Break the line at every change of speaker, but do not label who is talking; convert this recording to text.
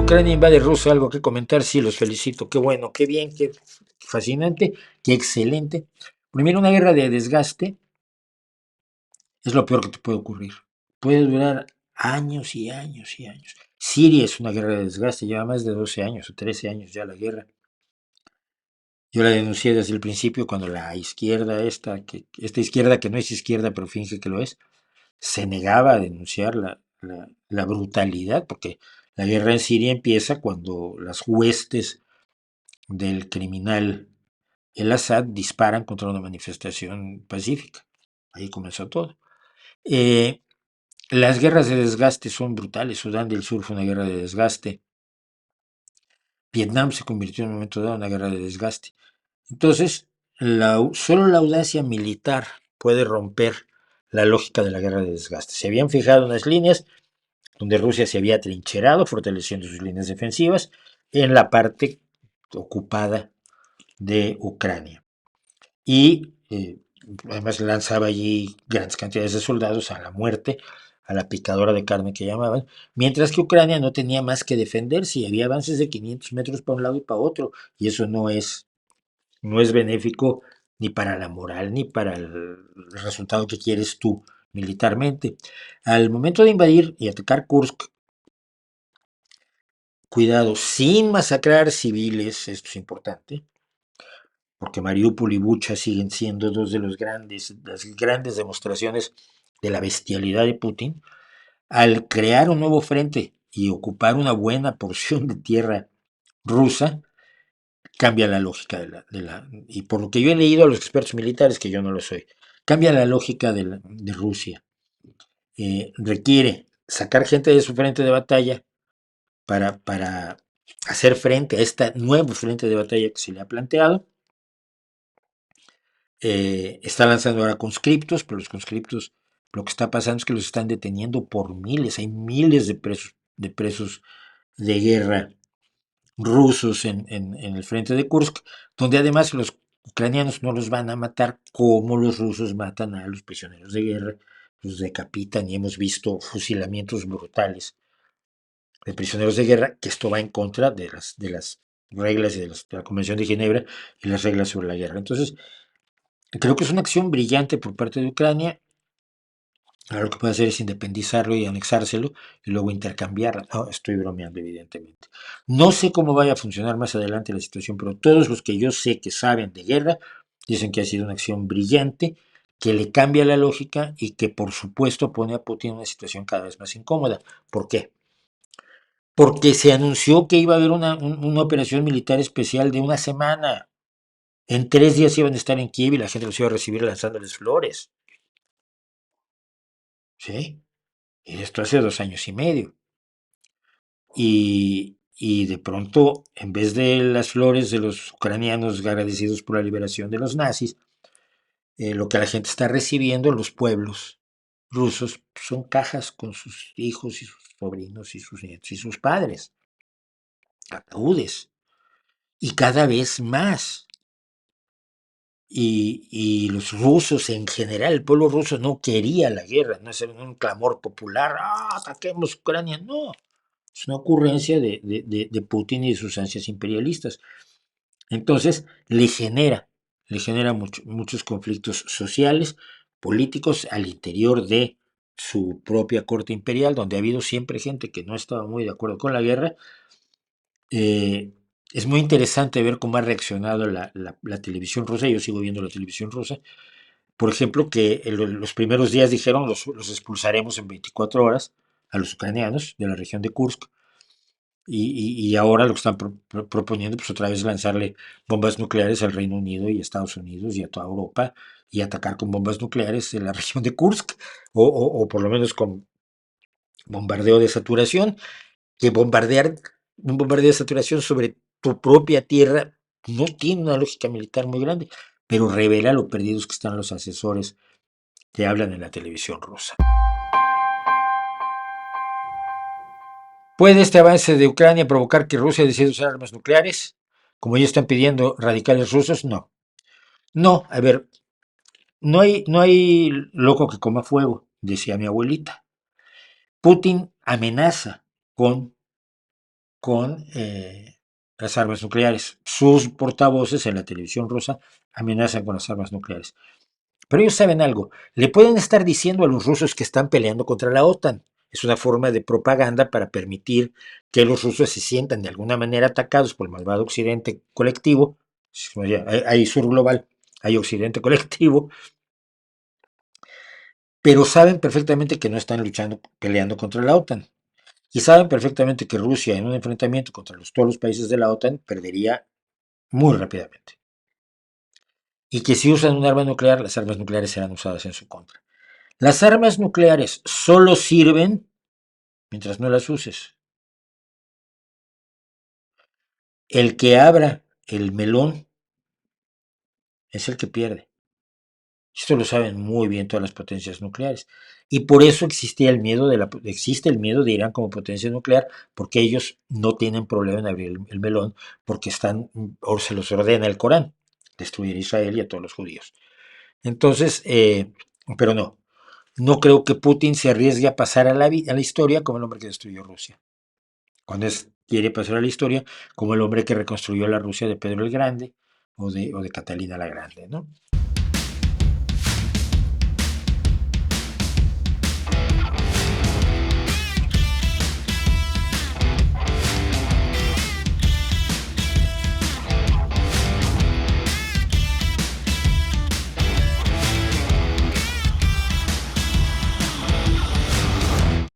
Ucrania invade Rusia, algo que comentar, sí, los felicito, qué bueno, qué bien, qué fascinante, qué excelente. Primero, una guerra de desgaste es lo peor que te puede ocurrir. Puede durar años y años y años. Siria es una guerra de desgaste, lleva más de 12 años o 13 años ya la guerra. Yo la denuncié desde el principio cuando la izquierda esta izquierda que no es izquierda pero finge que lo es, se negaba a denunciar la brutalidad, porque la guerra en Siria empieza cuando las huestes del criminal el Assad disparan contra una manifestación pacífica. Ahí comenzó todo. Eh, las guerras de desgaste son brutales. Sudán del Sur fue una guerra de desgaste. Vietnam se convirtió en un momento dado en una guerra de desgaste. Entonces, solo la audacia militar puede romper la lógica de la guerra de desgaste. Se habían fijado unas líneas donde Rusia se había trincherado, fortaleciendo sus líneas defensivas en la parte ocupada de Ucrania. Y además lanzaba allí grandes cantidades de soldados a la muerte, a la picadora de carne que llamaban, mientras que Ucrania no tenía más que defenderse y había avances de 500 metros para un lado y para otro, y eso no es benéfico ni para la moral ni para el resultado que quieres tú militarmente. Al momento de invadir y atacar Kursk, cuidado, sin masacrar civiles, esto es importante, porque Mariupol y Bucha siguen siendo dos de las grandes demostraciones de la bestialidad de Putin. Al crear un nuevo frente y ocupar una buena porción de tierra rusa, cambia la lógica y por lo que yo he leído a los expertos militares, que yo no lo soy, cambia la lógica de Rusia. Requiere sacar gente de su frente de batalla para hacer frente a este nuevo frente de batalla que se le ha planteado. Está lanzando ahora conscriptos, pero los conscriptos, lo que está pasando es que los están deteniendo por miles. Hay miles de presos de guerra rusos en el frente de Kursk, donde además los ucranianos no los van a matar como los rusos matan a los prisioneros de guerra, los decapitan y hemos visto fusilamientos brutales de prisioneros de guerra, que esto va en contra de las reglas y de la Convención de Ginebra y las reglas sobre la guerra. Entonces, creo que es una acción brillante por parte de Ucrania. Ahora lo que puede hacer es independizarlo y anexárselo y luego intercambiarla. No, estoy bromeando, evidentemente. No sé cómo vaya a funcionar más adelante la situación, pero todos los que yo sé que saben de guerra dicen que ha sido una acción brillante, que le cambia la lógica y que por supuesto pone a Putin en una situación cada vez más incómoda. ¿Por qué? Porque se anunció que iba a haber una operación militar especial de una semana. En 3 días iban a estar en Kiev y la gente los iba a recibir lanzándoles flores. ¿Sí? Y esto hace 2 años y medio. Y de pronto, en vez de las flores de los ucranianos agradecidos por la liberación de los nazis, lo que la gente está recibiendo en los pueblos rusos son cajas con sus hijos y sus sobrinos y sus nietos y sus padres, ataúdes, y cada vez más. Y los rusos en general, el pueblo ruso no quería la guerra, no es un clamor popular, ataquemos Ucrania, no, es una ocurrencia de Putin y de sus ansias imperialistas. Entonces, le genera muchos conflictos sociales, políticos al interior de su propia corte imperial, donde ha habido siempre gente que no estaba muy de acuerdo con la guerra. Es muy interesante ver cómo ha reaccionado la televisión rusa. Yo sigo viendo la televisión rusa. Por ejemplo, que los primeros días dijeron los expulsaremos en 24 horas a los ucranianos de la región de Kursk. Y ahora lo que están proponiendo, pues otra vez lanzarle bombas nucleares al Reino Unido y a Estados Unidos y a toda Europa y atacar con bombas nucleares en la región de Kursk o por lo menos con bombardeo de saturación, que un bombardeo de saturación sobre tu propia tierra no tiene una lógica militar muy grande, pero revela lo perdidos que están los asesores que hablan en la televisión rusa. ¿Puede este avance de Ucrania provocar que Rusia decida usar armas nucleares? Como ya están pidiendo radicales rusos, no. No, a ver, no hay loco que coma fuego, decía mi abuelita. Putin amenaza con con las armas nucleares. Sus portavoces en la televisión rusa amenazan con las armas nucleares. Pero ellos saben algo, le pueden estar diciendo a los rusos que están peleando contra la OTAN. Es una forma de propaganda para permitir que los rusos se sientan de alguna manera atacados por el malvado occidente colectivo. Hay sur global, hay occidente colectivo, pero saben perfectamente que no están luchando, peleando contra la OTAN. Y saben perfectamente que Rusia en un enfrentamiento contra todos los países de la OTAN perdería muy rápidamente. Y que si usan un arma nuclear, las armas nucleares serán usadas en su contra. Las armas nucleares solo sirven mientras no las uses. El que abra el melón es el que pierde. Esto lo saben muy bien todas las potencias nucleares. Y por eso existe el miedo de Irán como potencia nuclear, porque ellos no tienen problema en abrir el melón, porque o se los ordena el Corán, destruir a Israel y a todos los judíos. Entonces, pero no creo que Putin se arriesgue a pasar a la historia como el hombre que destruyó Rusia. Cuando quiere pasar a la historia como el hombre que reconstruyó la Rusia de Pedro el Grande o de Catalina la Grande, ¿no?